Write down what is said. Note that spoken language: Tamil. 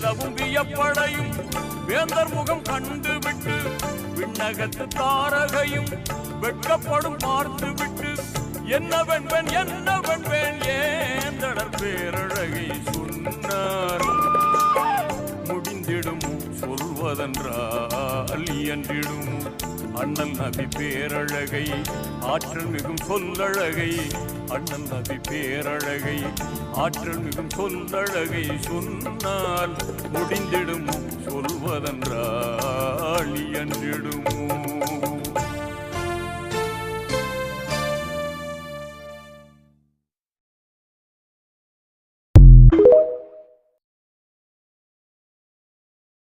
வெல்லவும் வியப்படையும் வேந்தர் முகம் கண்டுவிட்டு விண்ணகத்து தாரகையும் வெட்கப்படும் பார்த்து விட்டு என்ன வெண்பேன் ஏந்தடர் பேரழகை சொன்னார். முடிந்திடுமோ சொல்வதென்றால் இயன்றிடுமோ அண்ணல் நபி பேரழகை ஆற்றல் மிகும் சொல்லழகை அண்ணல் நபி பேரழகை ஆற்றல் மிகும் சொல்லழகை சொன்னால் முடிந்த